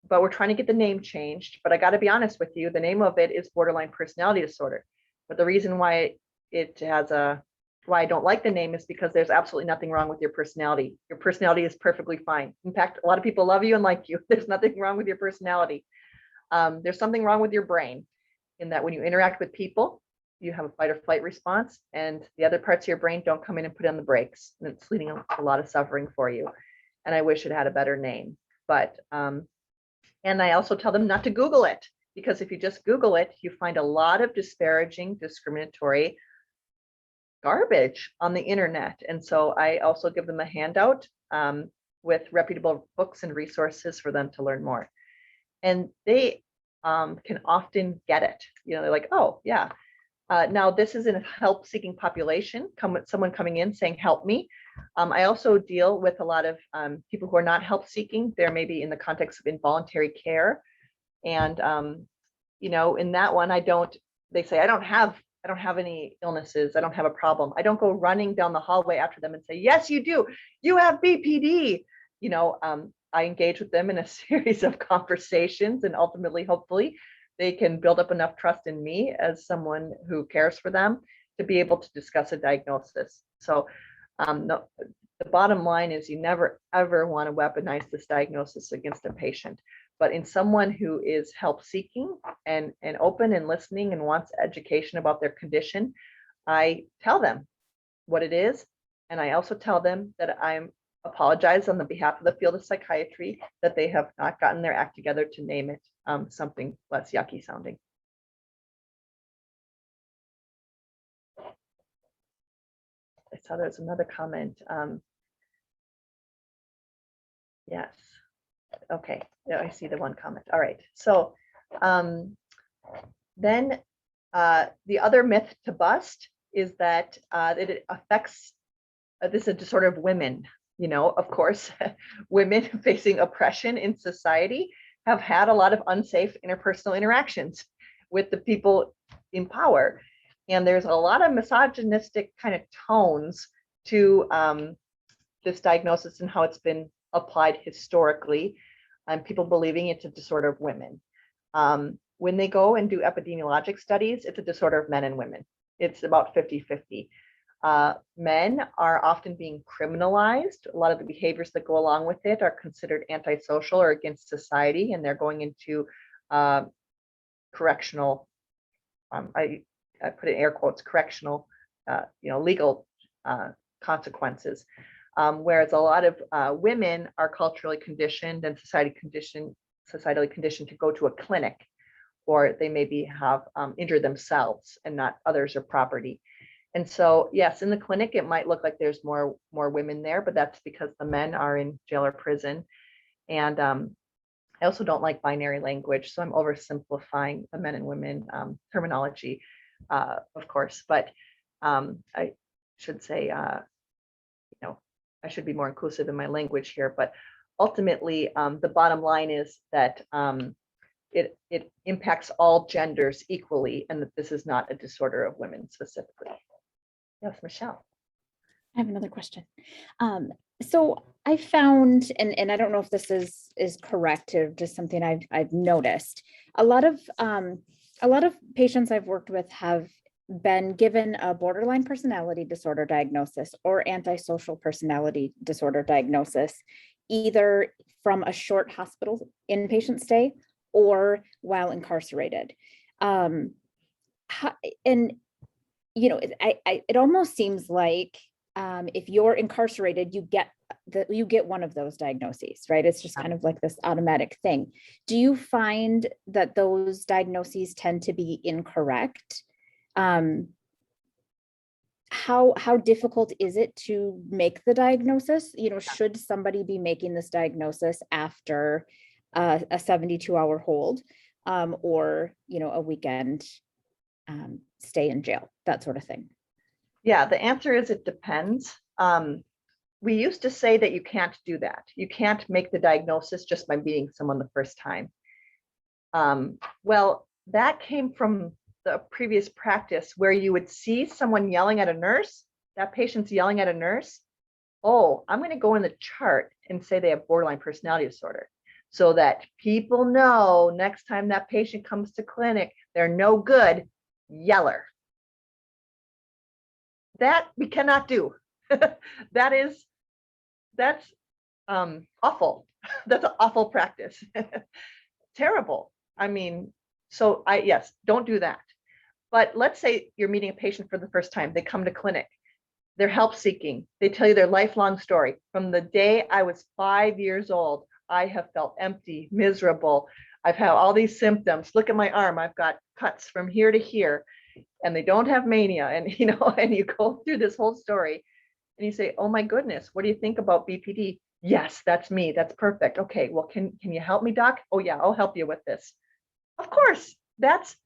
But we're trying to get the name changed. But I got to be honest with you, the name of it is borderline personality disorder. But the reason why why I don't like the name is because there's absolutely nothing wrong with your personality. Your personality is perfectly fine. In fact, a lot of people love you and like you. There's nothing wrong with your personality. There's something wrong with your brain, in that when you interact with people, you have a fight or flight response, and the other parts of your brain don't come in and put on the brakes. And it's leading to a lot of suffering for you. And I wish it had a better name. But and I also tell them not to Google it, because if you just Google it, you find a lot of disparaging, discriminatory garbage on the internet. And so I also give them a handout with reputable books and resources for them to learn more. And they can often get it. They're like, oh yeah. Now this is in a help-seeking population. Someone coming in saying, help me. I also deal with a lot of people who are not help-seeking. They're maybe in the context of involuntary care. And, in that one, they say, I don't have any illnesses. I don't have a problem. I don't go running down the hallway after them and say, yes, you do. You have BPD. I engage with them in a series of conversations, and ultimately, hopefully, they can build up enough trust in me as someone who cares for them to be able to discuss a diagnosis. So the bottom line is you never, ever want to weaponize this diagnosis against a patient. But in someone who is help seeking and open and listening and wants education about their condition, I tell them what it is. And I also tell them that I'm apologize on the behalf of the field of psychiatry that they have not gotten their act together to name it something less yucky sounding. I saw there's another comment. Yes. Okay. Yeah, I see the one comment. All right. So then the other myth to bust is that it affects this is a disorder of women. You know, of course, women facing oppression in society have had a lot of unsafe interpersonal interactions with the people in power. And there's a lot of misogynistic kind of tones to this diagnosis and how it's been applied historically, and people believing it's a disorder of women. When they go and do epidemiologic studies, it's a disorder of men and women. It's about 50-50. Men are often being criminalized. A lot of the behaviors that go along with it are considered antisocial or against society, and they're going into correctional, I put in air quotes, correctional, legal consequences. Whereas a lot of women are culturally conditioned and societally conditioned to go to a clinic, or they maybe have injured themselves and not others or property. And so, yes, in the clinic, it might look like there's more women there, but that's because the men are in jail or prison. And I also don't like binary language, so I'm oversimplifying the men and women terminology, of course. But I should say, I should be more inclusive in my language here. But ultimately, the bottom line is that it impacts all genders equally, and that this is not a disorder of women specifically. Yes, Michelle. I have another question. So I found, and I don't know if this is correct or just something I've noticed, a lot of patients I've worked with have been given a borderline personality disorder diagnosis or antisocial personality disorder diagnosis, either from a short hospital inpatient stay or while incarcerated. It almost seems like if you're incarcerated, you get one of those diagnoses, right? It's just kind of like this automatic thing. Do you find that those diagnoses tend to be incorrect? How difficult is it to make the diagnosis? Should somebody be making this diagnosis after a 72-hour hold, or a weekend stay in jail, that sort of thing? Yeah, the answer is it depends. We used to say that you can't do that. You can't make the diagnosis just by meeting someone the first time. Well, that came from the previous practice where you would see someone yelling at a nurse, that patient's yelling at a nurse. Oh, I'm going to go in the chart and say they have borderline personality disorder, so that people know next time that patient comes to clinic, they're no good yeller. That we cannot do. That's awful. That's an awful practice. Terrible. I mean, so yes, don't do that. But let's say you're meeting a patient for the first time. They come to clinic. They're help seeking. They tell you their lifelong story. From the day I was 5 years old, I have felt empty, miserable. I've had all these symptoms. Look at my arm. I've got cuts from here to here. And they don't have mania. And, and you go through this whole story and you say, oh my goodness, what do you think about BPD? Yes, that's me. That's perfect. Okay, well, can you help me, doc? Oh yeah, I'll help you with this. Of course, that's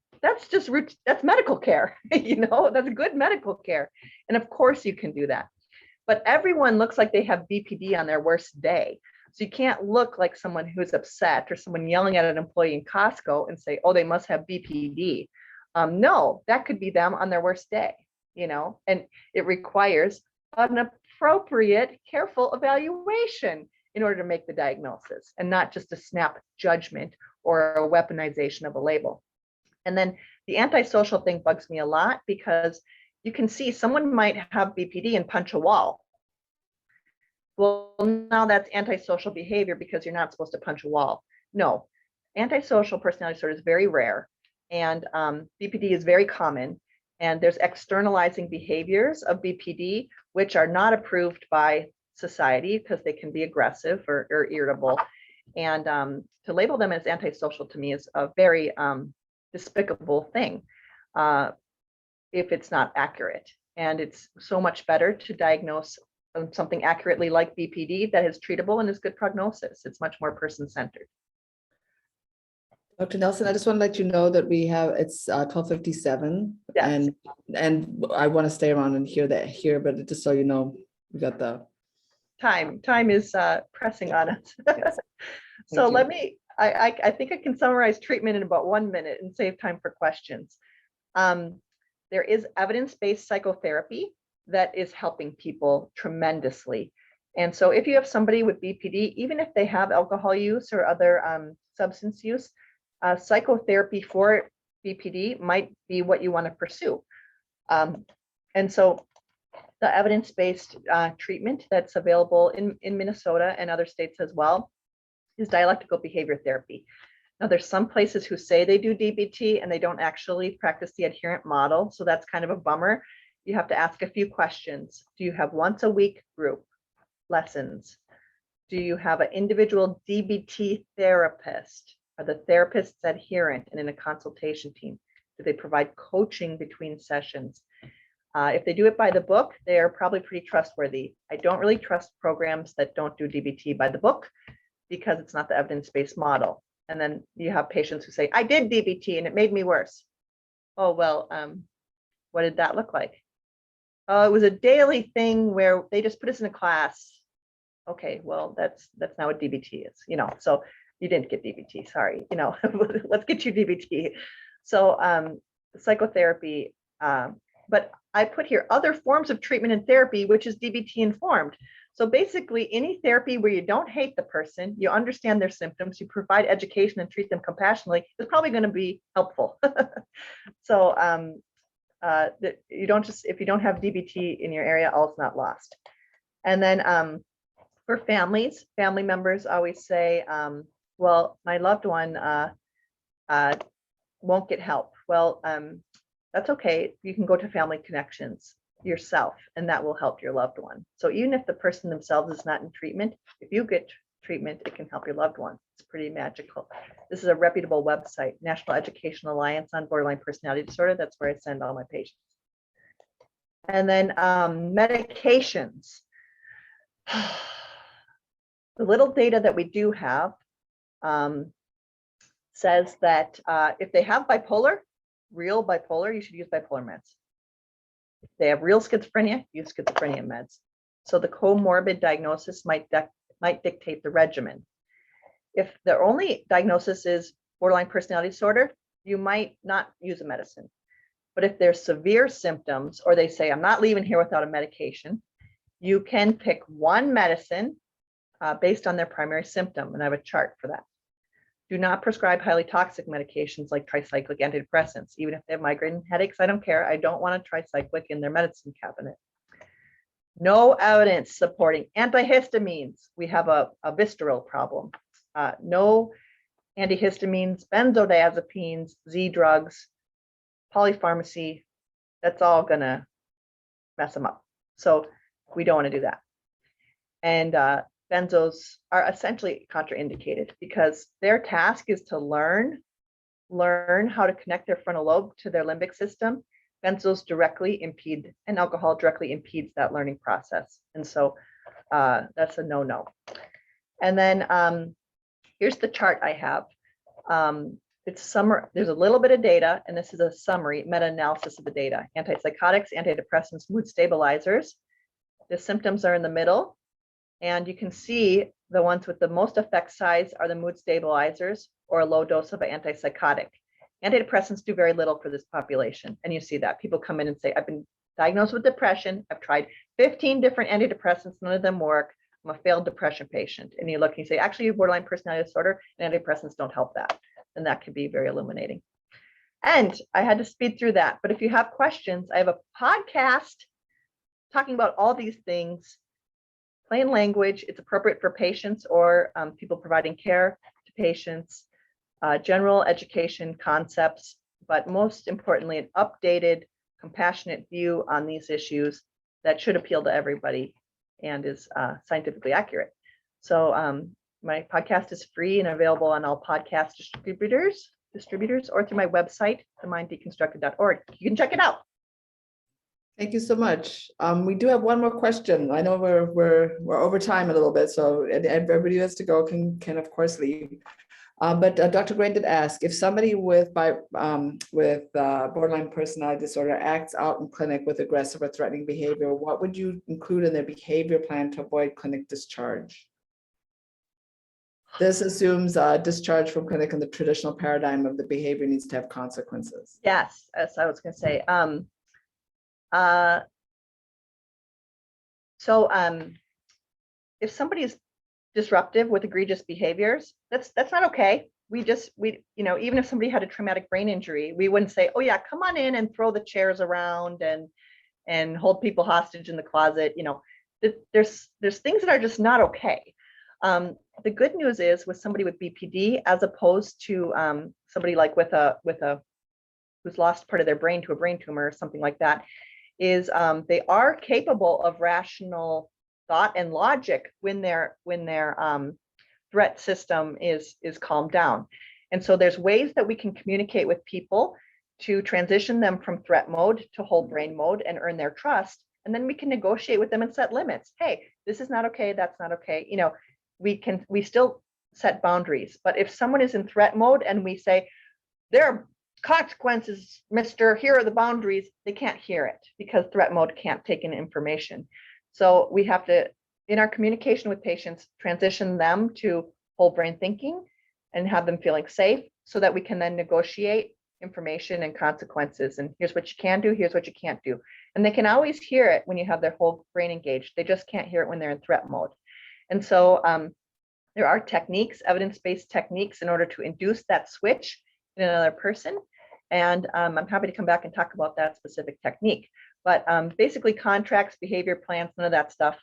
medical care. That's good medical care. And of course you can do that. But everyone looks like they have BPD on their worst day. So you can't look like someone who's upset or someone yelling at an employee in Costco and say, oh, they must have BPD. No, that could be them on their worst day, and it requires an appropriate, careful evaluation in order to make the diagnosis, and not just a snap judgment or a weaponization of a label. And then the antisocial thing bugs me a lot because you can see someone might have BPD and punch a wall. Well, now that's antisocial behavior because you're not supposed to punch a wall. No, antisocial personality disorder is very rare, and BPD is very common. And there's externalizing behaviors of BPD, which are not approved by society because they can be aggressive or irritable. And to label them as antisocial to me is a very despicable thing if it's not accurate. And it's so much better to diagnose something accurately like BPD that is treatable and is good prognosis. It's much more person-centered. Dr. Nelson, I just want to let you know that it's 12:57. Yes. And I want to stay around and hear that here, but just so you know, we got the Time is pressing on us. Yes. So Thank let you. me, I think I can summarize treatment in about 1 minute and save time for questions. There is evidence-based psychotherapy that is helping people tremendously. And so if you have somebody with BPD, even if they have alcohol use or other substance use, psychotherapy for BPD might be what you want to pursue. And so the evidence-based treatment that's available in Minnesota and other states as well is dialectical behavior therapy. Now, there's some places who say they do DBT and they don't actually practice the adherent model. So that's kind of a bummer. You have to ask a few questions. Do you have once a week group lessons? Do you have an individual DBT therapist? Are the therapists adherent and in a consultation team? Do they provide coaching between sessions? If they do it by the book, they are probably pretty trustworthy. I don't really trust programs that don't do DBT by the book because it's not the evidence-based model. And then you have patients who say, I did DBT and it made me worse. Oh, well, what did that look like? Oh, it was a daily thing where they just put us in a class. Okay, well, that's not what DBT is, so you didn't get DBT, sorry, let's get you DBT. So psychotherapy, but I put here other forms of treatment and therapy, which is DBT informed. So basically any therapy where you don't hate the person, you understand their symptoms, you provide education and treat them compassionately is probably going to be helpful. So you don't just, if you don't have DBT in your area, all's not lost. And then for families, family members always say, well, my loved one won't get help. Well, that's okay. You can go to Family Connections yourself, and that will help your loved one. So even if the person themselves is not in treatment, if you get treatment, it can help your loved one. It's pretty magical. This is a reputable website, National Education Alliance on Borderline Personality Disorder. That's where I send all my patients. And then medications. The little data that we do have says that if they have bipolar, real bipolar, you should use bipolar meds. If they have real schizophrenia, use schizophrenia meds. So the comorbid diagnosis might dictate the regimen. If the only diagnosis is borderline personality disorder, you might not use a medicine. But if there's severe symptoms, or they say, I'm not leaving here without a medication, you can pick one medicine based on their primary symptom. And I have a chart for that. Do not prescribe highly toxic medications like tricyclic antidepressants. Even if they have migraine and headaches, I don't care. I don't want a tricyclic in their medicine cabinet. No evidence supporting antihistamines. We have a visceral problem. No antihistamines, benzodiazepines, Z drugs, polypharmacy. That's all gonna mess them up. So we don't want to do that. And benzos are essentially contraindicated because their task is to learn how to connect their frontal lobe to their limbic system. Benzos directly impede, and alcohol directly impedes that learning process. And so that's a no-no. And then here's the chart I have. It's summer. There's a little bit of data, and this is a summary meta-analysis of the data. Antipsychotics, antidepressants, mood stabilizers. The symptoms are in the middle. And you can see the ones with the most effect size are the mood stabilizers or a low dose of an antipsychotic. Antidepressants do very little for this population. And you see that people come in and say, I've been diagnosed with depression. I've tried 15 different antidepressants. None of them work. I'm a failed depression patient. And you look and you say, actually, you have borderline personality disorder and antidepressants don't help that. And that can be very illuminating. And I had to speed through that. But if you have questions, I have a podcast talking about all these things, plain language. It's appropriate for patients or people providing care to patients, general education concepts, but most importantly, an updated, compassionate view on these issues that should appeal to everybody and is scientifically accurate. So my podcast is free and available on all podcast distributors or through my website, theminddeconstructed.org. You can check it out. Thank you so much. We do have one more question. I know we're over time a little bit, so everybody who has to go can of course leave. But Dr. Gray did ask, if somebody with borderline personality disorder acts out in clinic with aggressive or threatening behavior, what would you include in their behavior plan to avoid clinic discharge? This assumes discharge from clinic in the traditional paradigm of the behavior needs to have consequences. Yes, as I was going to say. If somebody is disruptive with egregious behaviors, that's not okay. Even if somebody had a traumatic brain injury, we wouldn't say, oh yeah, come on in and throw the chairs around and hold people hostage in the closet. There's things that are just not okay. The good news is with somebody with BPD, as opposed to somebody like with a who's lost part of their brain to a brain tumor or something like that, is they are capable of rational thought and logic when their threat system is calmed down. And so there's ways that we can communicate with people to transition them from threat mode to whole brain mode and earn their trust. And then we can negotiate with them and set limits. Hey, this is not okay. That's not okay. We still set boundaries. But if someone is in threat mode and we say, there are consequences, mister, here are the boundaries, they can't hear it because threat mode can't take in information. So we have to, in our communication with patients, transition them to whole brain thinking and have them feeling safe so that we can then negotiate information and consequences. And here's what you can do, here's what you can't do. And they can always hear it when you have their whole brain engaged. They just can't hear it when they're in threat mode. And so there are techniques, evidence-based techniques in order to induce that switch in another person. And I'm happy to come back and talk about that specific technique. But basically contracts, behavior plans, none of that stuff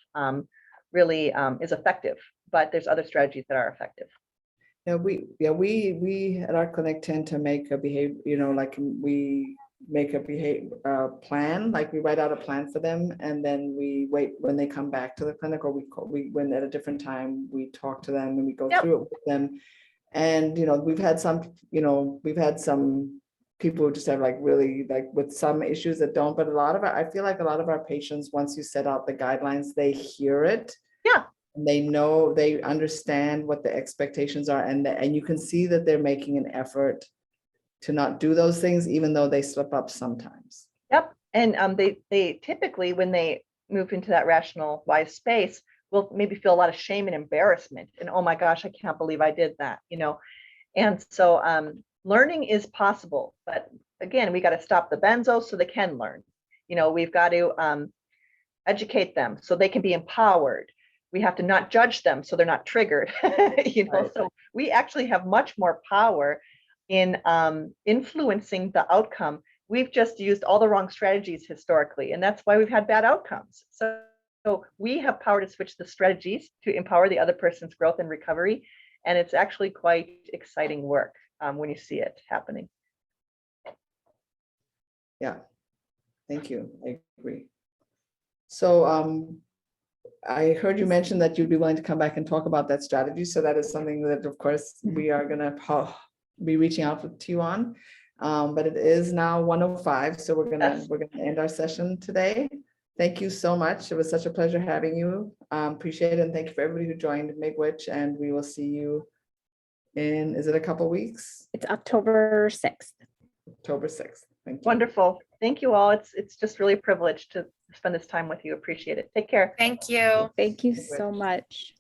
really is effective, but there's other strategies that are effective. We at our clinic tend to make a behavior, like we make a behavior plan, like we write out a plan for them, and then we wait when they come back to the clinic, or when at a different time we talk to them and we go through it with them. And we've had some people who just have really with some issues that don't, but I feel like a lot of our patients, once you set out the guidelines, they hear it. Yeah. And they know, they understand what the expectations are, and you can see that they're making an effort to not do those things, even though they slip up sometimes. Yep. And they typically, when they move into that rational, wise space, will maybe feel a lot of shame and embarrassment. And oh my gosh, I can't believe I did that, And so learning is possible. But again, we got to stop the benzos so they can learn. We've got to educate them so they can be empowered. We have to not judge them so they're not triggered. Right. So we actually have much more power in influencing the outcome. We've just used all the wrong strategies historically, and that's why we've had bad outcomes. So we have power to switch the strategies to empower the other person's growth and recovery. And it's actually quite exciting work when you see it happening. Yeah, thank you. I agree. So I heard you mention that you'd be willing to come back and talk about that strategy. So that is something that, of course, we are going to be reaching out to you on. But it is now 1:05, so we're gonna end our session today. Thank you so much. It was such a pleasure having you. Appreciate it, and thank you for everybody who joined Miigwech, and we will see you in, is it a couple weeks? It's October 6th. October 6th. Thank you. Wonderful. Thank you all. It's just really a privilege to spend this time with you. Appreciate it. Take care. Thank you. Thank you so much.